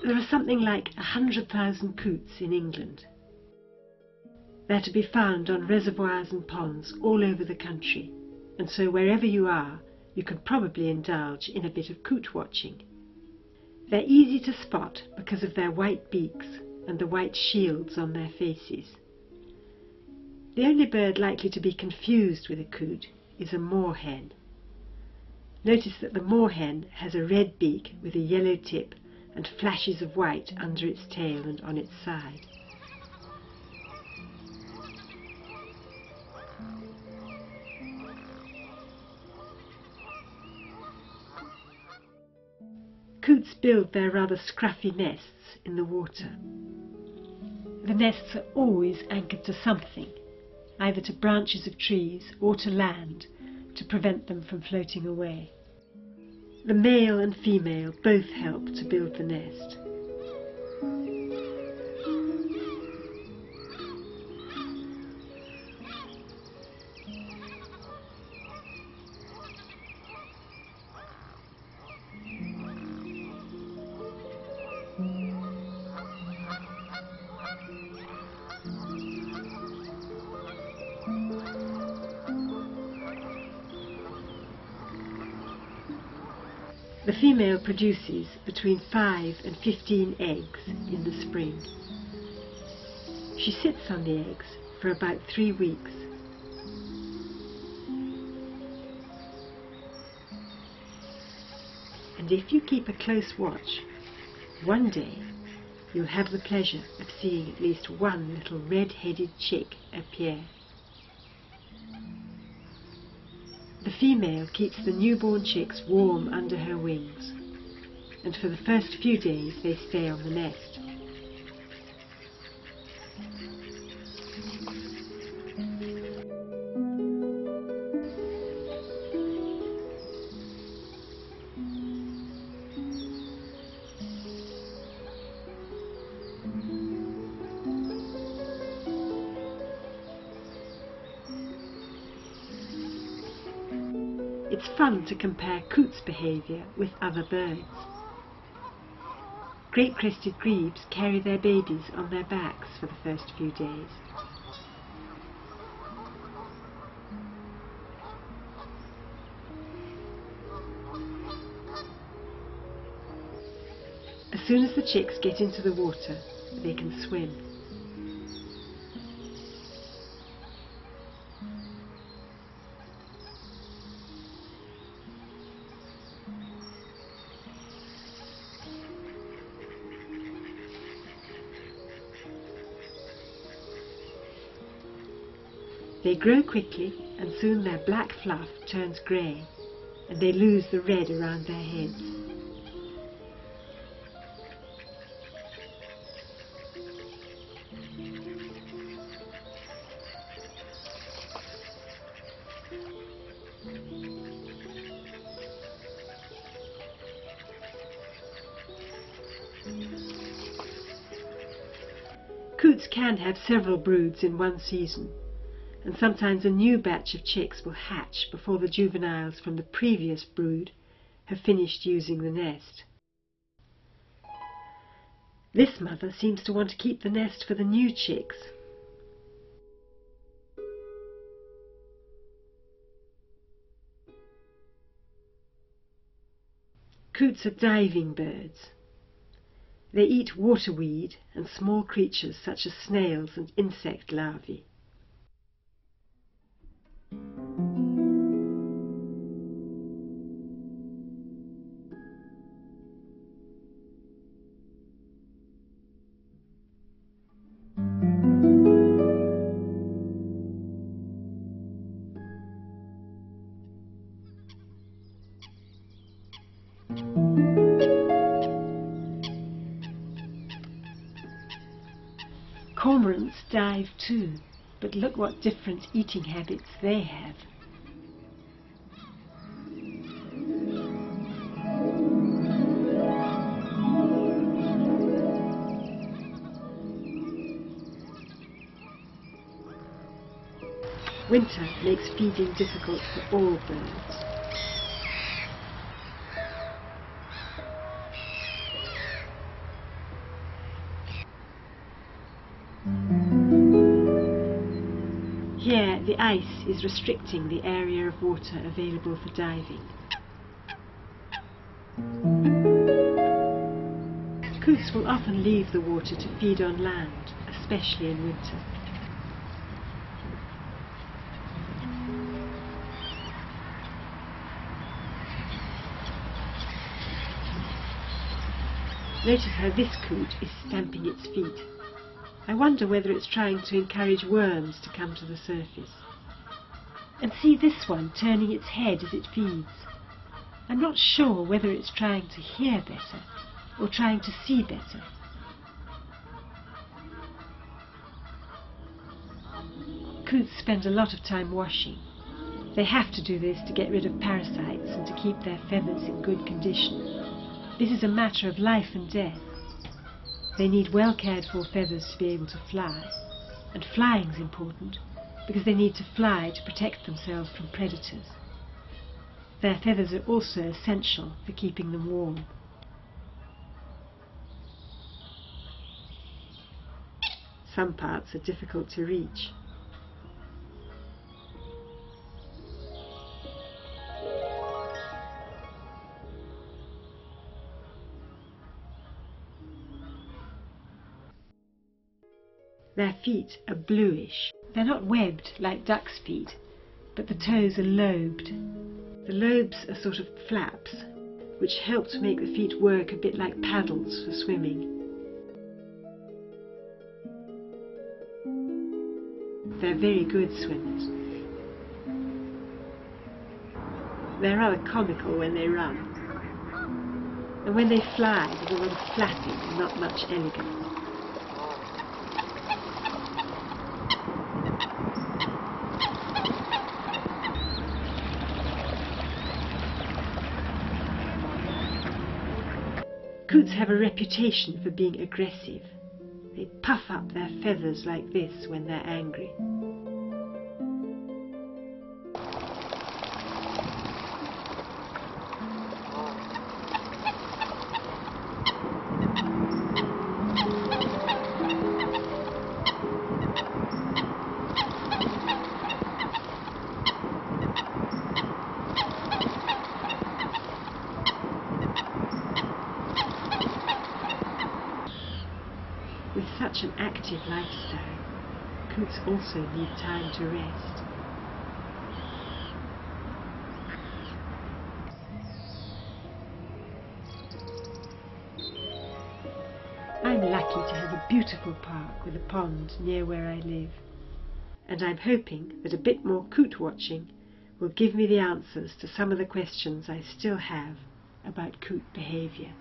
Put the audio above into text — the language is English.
There are something like 100,000 coots in England. They're to be found on reservoirs and ponds all over the country, and so wherever you are, you can probably indulge in a bit of coot watching. They're easy to spot because of their white beaks and the white shields on their faces. The only bird likely to be confused with a coot is a moorhen. Notice that the moorhen has a red beak with a yellow tip and flashes of white under its tail and on its side. Coots build their rather scruffy nests in the water. The nests are always anchored to something, either to branches of trees or to land, to prevent them from floating away. The male and female both help to build the nest. The female produces between 5 and 15 eggs in the spring. She sits on the eggs for about 3 weeks. And if you keep a close watch, one day you'll have the pleasure of seeing at least one little red-headed chick appear. The female keeps the newborn chicks warm under her wings, and for the first few days they stay on the nest. It's fun to compare coots' behaviour with other birds. Great-crested grebes carry their babies on their backs for the first few days. As soon as the chicks get into the water, they can swim. They grow quickly, and soon their black fluff turns grey, and they lose the red around their heads. Coots can have several broods in one season, and sometimes a new batch of chicks will hatch before the juveniles from the previous brood have finished using the nest. This mother seems to want to keep the nest for the new chicks. Coots are diving birds. They eat waterweed and small creatures such as snails and insect larvae. Cormorants dive too, but look what different eating habits they have. Winter makes feeding difficult for all birds. Here the ice is restricting the area of water available for diving. Coots will often leave the water to feed on land, especially in winter. Notice how this coot is stamping its feet. I wonder whether it's trying to encourage worms to come to the surface. And see this one turning its head as it feeds. I'm not sure whether it's trying to hear better or trying to see better. Coots spend a lot of time washing. They have to do this to get rid of parasites and to keep their feathers in good condition. This is a matter of life and death. They need well cared for feathers to be able to fly, and flying is important because they need to fly to protect themselves from predators. Their feathers are also essential for keeping them warm. Some parts are difficult to reach. Their feet are bluish. They're not webbed like ducks' feet, but the toes are lobed. The lobes are sort of flaps, which help to make the feet work a bit like paddles for swimming. They're very good swimmers. They're rather comical when they run. And when they fly, there's a lot of flapping and not much elegance. Coots have a reputation for being aggressive. They puff up their feathers like this when they're angry. With such an active lifestyle, coots also need time to rest. I'm lucky to have a beautiful park with a pond near where I live, and I'm hoping that a bit more coot watching will give me the answers to some of the questions I still have about coot behaviour.